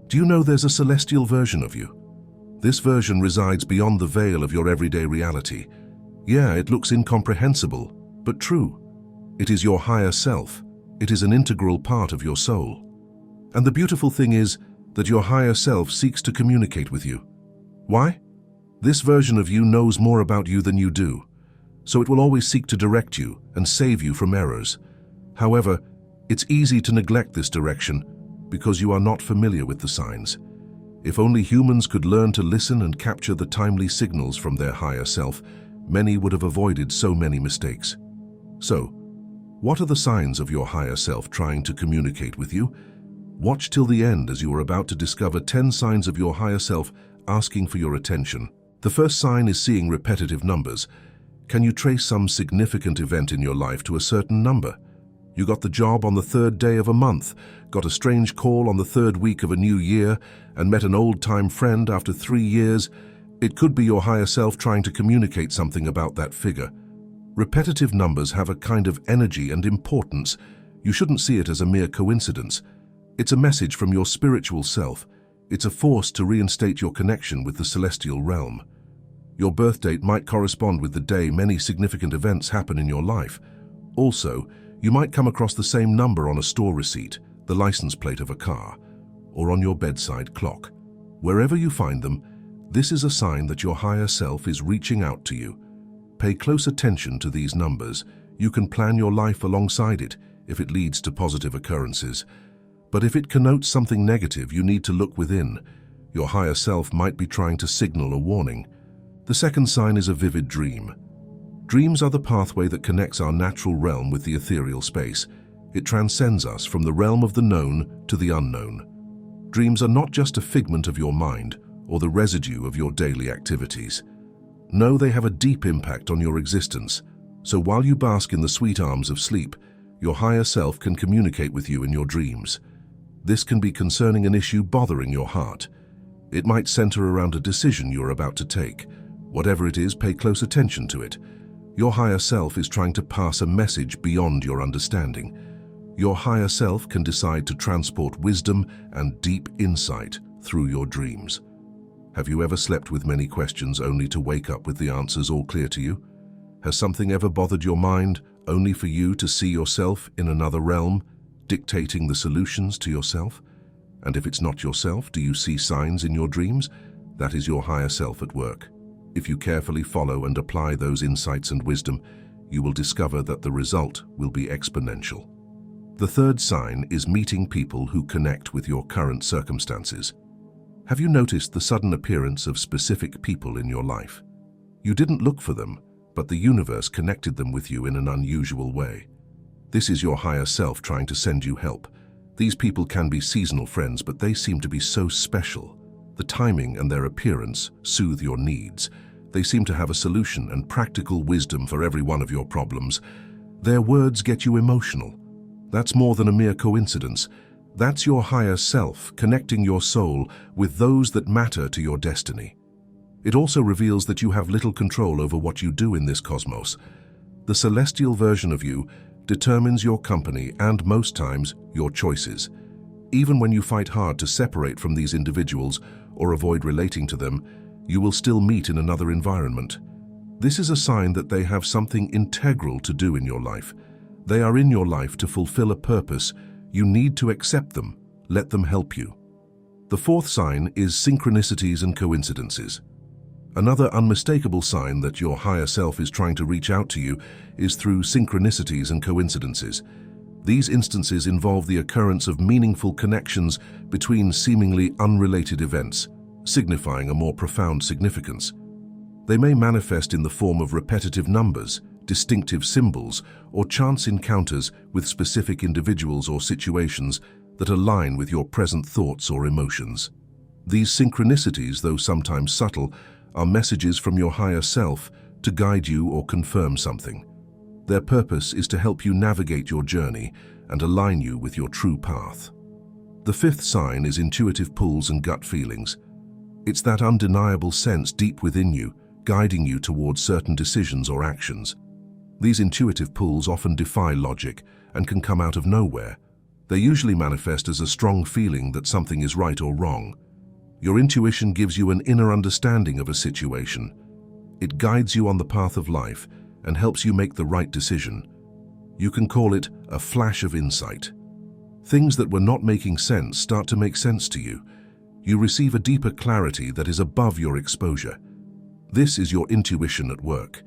Do you know there's a celestial version of you? This version resides beyond the veil of your everyday reality. Yeah, it looks incomprehensible, but true. It is your higher self. It is an integral part of your soul. And the beautiful thing is that your higher self seeks to communicate with you. Why? This version of you knows more about you than you do, so it will always seek to direct you and save you from errors. However, it's easy to neglect this direction because you are not familiar with the signs. If only humans could learn to listen and capture the timely signals from their higher self, many would have avoided so many mistakes. So, what are the signs of your higher self trying to communicate with you? Watch till the end as you are about to discover 10 signs of your higher self asking for your attention. The first sign is seeing repetitive numbers. Can you trace some significant event in your life to a certain number? You got the job on the 3rd day of a month, got a strange call on the 3rd week of a new year, and met an old-time friend after 3 years. It could be your higher self trying to communicate something about that figure. Repetitive numbers have a kind of energy and importance. You shouldn't see it as a mere coincidence. It's a message from your spiritual self. It's a force to reinstate your connection with the celestial realm. Your birth date might correspond with the day many significant events happen in your life. Also, you might come across the same number on a store receipt, the license plate of a car, or on your bedside clock. Wherever you find them, this is a sign that your higher self is reaching out to you. Pay close attention to these numbers. You can plan your life alongside it if it leads to positive occurrences. But if it connotes something negative, you need to look within. Your higher self might be trying to signal a warning. The second sign is a vivid dream. Dreams are the pathway that connects our natural realm with the ethereal space. It transcends us from the realm of the known to the unknown. Dreams are not just a figment of your mind or the residue of your daily activities. No, they have a deep impact on your existence. So while you bask in the sweet arms of sleep, your higher self can communicate with you in your dreams. This can be concerning an issue bothering your heart. It might center around a decision you're about to take. Whatever it is, pay close attention to it. Your higher self is trying to pass a message beyond your understanding. Your higher self can decide to transport wisdom and deep insight through your dreams. Have you ever slept with many questions only to wake up with the answers all clear to you? Has something ever bothered your mind only for you to see yourself in another realm, dictating the solutions to yourself? And if it's not yourself, do you see signs in your dreams? That is your higher self at work. If you carefully follow and apply those insights and wisdom, you will discover that the result will be exponential. The third sign is meeting people who connect with your current circumstances. Have you noticed the sudden appearance of specific people in your life? You didn't look for them, but the universe connected them with you in an unusual way. This is your higher self trying to send you help. These people can be seasonal friends, but they seem to be so special. The timing and their appearance soothe your needs. They seem to have a solution and practical wisdom for every one of your problems. Their words get you emotional. That's more than a mere coincidence. That's your higher self connecting your soul with those that matter to your destiny. It also reveals that you have little control over what you do in this cosmos. The celestial version of you determines your company and, most times, your choices. Even when you fight hard to separate from these individuals or avoid relating to them, you will still meet in another environment. This is a sign that they have something integral to do in your life. They are in your life to fulfill a purpose. You need to accept them. Let them help you. The fourth sign is synchronicities and coincidences. Another unmistakable sign that your higher self is trying to reach out to you is through synchronicities and coincidences. These instances involve the occurrence of meaningful connections between seemingly unrelated events, signifying a more profound significance. They may manifest in the form of repetitive numbers, distinctive symbols, or chance encounters with specific individuals or situations that align with your present thoughts or emotions. These synchronicities, though sometimes subtle, are messages from your higher self to guide you or confirm something. Their purpose is to help you navigate your journey and align you with your true path. The fifth sign is intuitive pulls and gut feelings. It's that undeniable sense deep within you, guiding you towards certain decisions or actions. These intuitive pulls often defy logic and can come out of nowhere. They usually manifest as a strong feeling that something is right or wrong. Your intuition gives you an inner understanding of a situation. It guides you on the path of life and helps you make the right decision. You can call it a flash of insight. Things that were not making sense start to make sense to you. You receive a deeper clarity that is above your exposure. This is your intuition at work.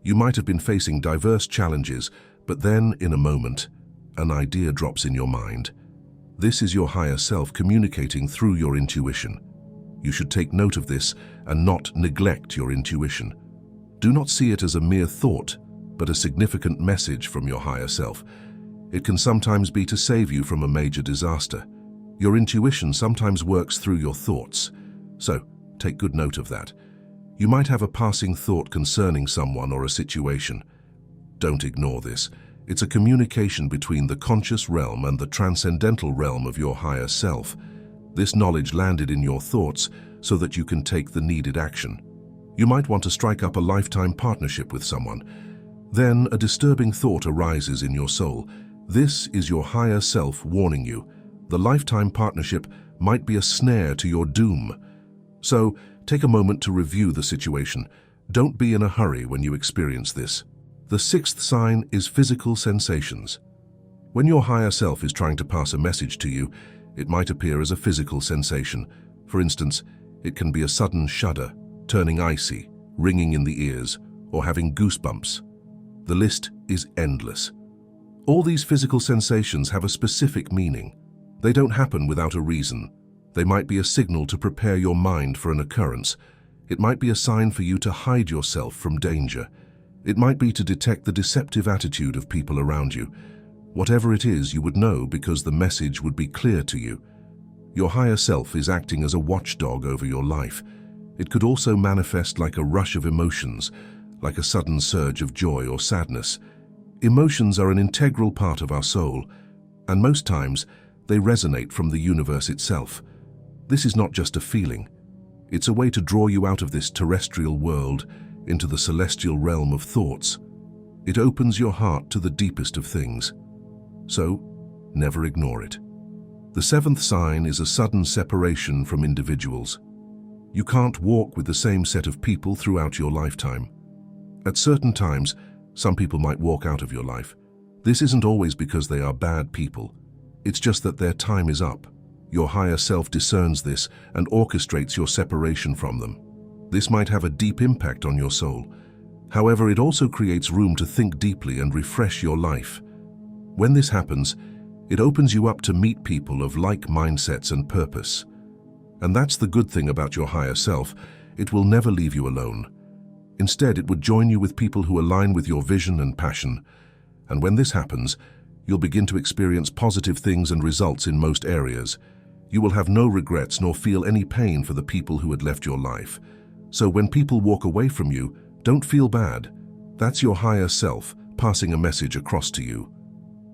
You might have been facing diverse challenges, but then, in a moment, an idea drops in your mind. This is your higher self communicating through your intuition. You should take note of this and not neglect your intuition. Do not see it as a mere thought, but a significant message from your higher self. It can sometimes be to save you from a major disaster. Your intuition sometimes works through your thoughts, so take good note of that. You might have a passing thought concerning someone or a situation. Don't ignore this. It's a communication between the conscious realm and the transcendental realm of your higher self. This knowledge landed in your thoughts so that you can take the needed action. You might want to strike up a lifetime partnership with someone. Then a disturbing thought arises in your soul. This is your higher self warning you. The lifetime partnership might be a snare to your doom. So, take a moment to review the situation. Don't be in a hurry when you experience this. The sixth sign is physical sensations. When your higher self is trying to pass a message to you, it might appear as a physical sensation. For instance, it can be a sudden shudder, turning icy, ringing in the ears, or having goosebumps. The list is endless. All these physical sensations have a specific meaning. They don't happen without a reason. They might be a signal to prepare your mind for an occurrence. It might be a sign for you to hide yourself from danger. It might be to detect the deceptive attitude of people around you. Whatever it is, you would know because the message would be clear to you. Your higher self is acting as a watchdog over your life. It could also manifest like a rush of emotions, like a sudden surge of joy or sadness. Emotions are an integral part of our soul, and most times they resonate from the universe itself. This is not just a feeling. It's a way to draw you out of this terrestrial world into the celestial realm of thoughts. It opens your heart to the deepest of things. So, never ignore it. The seventh sign is a sudden separation from individuals. You can't walk with the same set of people throughout your lifetime. At certain times, some people might walk out of your life. This isn't always because they are bad people. It's just that their time is up. Your higher self discerns this and orchestrates your separation from them. This might have a deep impact on your soul. However, it also creates room to think deeply and refresh your life. When this happens, it opens you up to meet people of like mindsets and purpose. And that's the good thing about your higher self. It will never leave you alone. Instead, it would join you with people who align with your vision and passion. And when this happens, you'll begin to experience positive things and results in most areas. You will have no regrets nor feel any pain for the people who had left your life. So when people walk away from you, don't feel bad. That's your higher self passing a message across to you.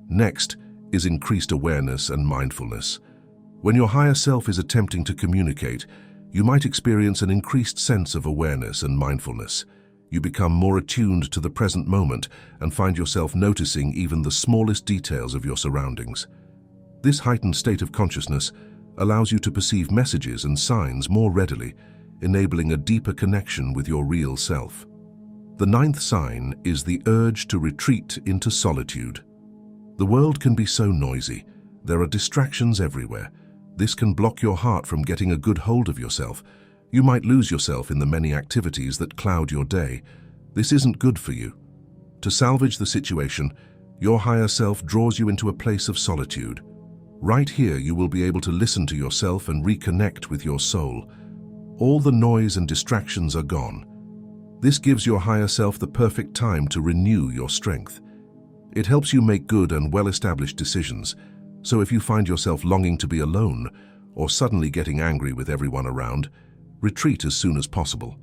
Next is increased awareness and mindfulness. When your higher self is attempting to communicate, you might experience an increased sense of awareness and mindfulness. You become more attuned to the present moment and find yourself noticing even the smallest details of your surroundings. This heightened state of consciousness allows you to perceive messages and signs more readily, enabling a deeper connection with your real self. The ninth sign is the urge to retreat into solitude. The world can be so noisy. There are distractions everywhere. This can block your heart from getting a good hold of yourself. You might lose yourself in the many activities that cloud your day. This isn't good for you. To salvage the situation, your higher self draws you into a place of solitude. Right here, you will be able to listen to yourself and reconnect with your soul. All the noise and distractions are gone. This gives your higher self the perfect time to renew your strength. It helps you make good and well-established decisions. So if you find yourself longing to be alone or suddenly getting angry with everyone around, retreat as soon as possible.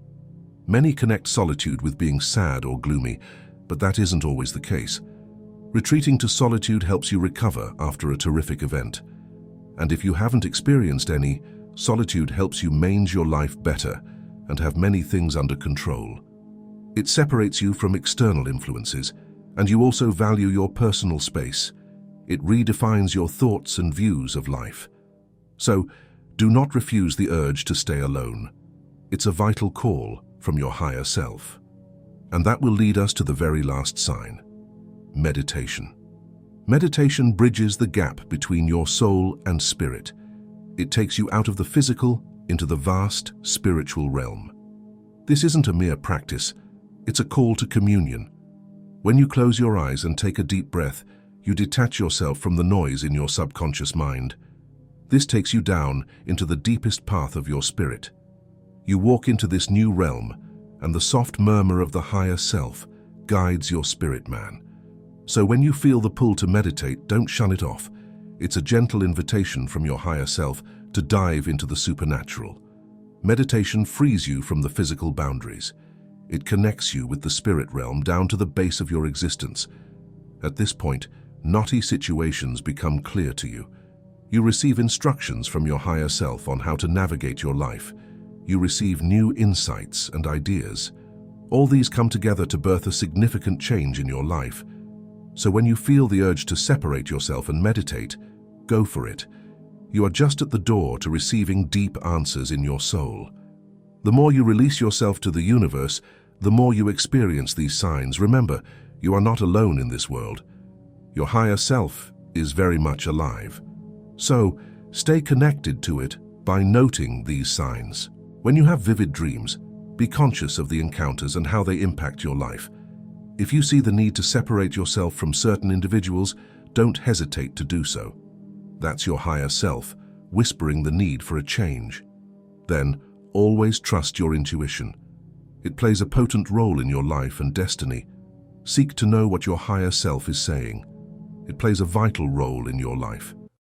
Many connect solitude with being sad or gloomy, but that isn't always the case. Retreating to solitude helps you recover after a terrific event. And if you haven't experienced any, solitude helps you manage your life better and have many things under control. It separates you from external influences, and you also value your personal space. It redefines your thoughts and views of life. So, do not refuse the urge to stay alone. It's a vital call from your higher self. And that will lead us to the very last sign: meditation. Meditation bridges the gap between your soul and spirit. It takes you out of the physical into the vast spiritual realm. This isn't a mere practice, it's a call to communion. When you close your eyes and take a deep breath, you detach yourself from the noise in your subconscious mind. This takes you down into the deepest path of your spirit. You walk into this new realm, and the soft murmur of the higher self guides your spirit man. So when you feel the pull to meditate, don't shun it off. It's a gentle invitation from your higher self to dive into the supernatural. Meditation frees you from the physical boundaries. It connects you with the spirit realm down to the base of your existence. At this point, knotty situations become clear to you. You receive instructions from your higher self on how to navigate your life. You receive new insights and ideas. All these come together to birth a significant change in your life. So when you feel the urge to separate yourself and meditate, go for it. You are just at the door to receiving deep answers in your soul. The more you release yourself to the universe, the more you experience these signs. Remember, you are not alone in this world. Your higher self is very much alive. So, stay connected to it by noting these signs. When you have vivid dreams, be conscious of the encounters and how they impact your life. If you see the need to separate yourself from certain individuals, don't hesitate to do so. That's your higher self, whispering the need for a change. Then, always trust your intuition. It plays a potent role in your life and destiny. Seek to know what your higher self is saying. It plays a vital role in your life.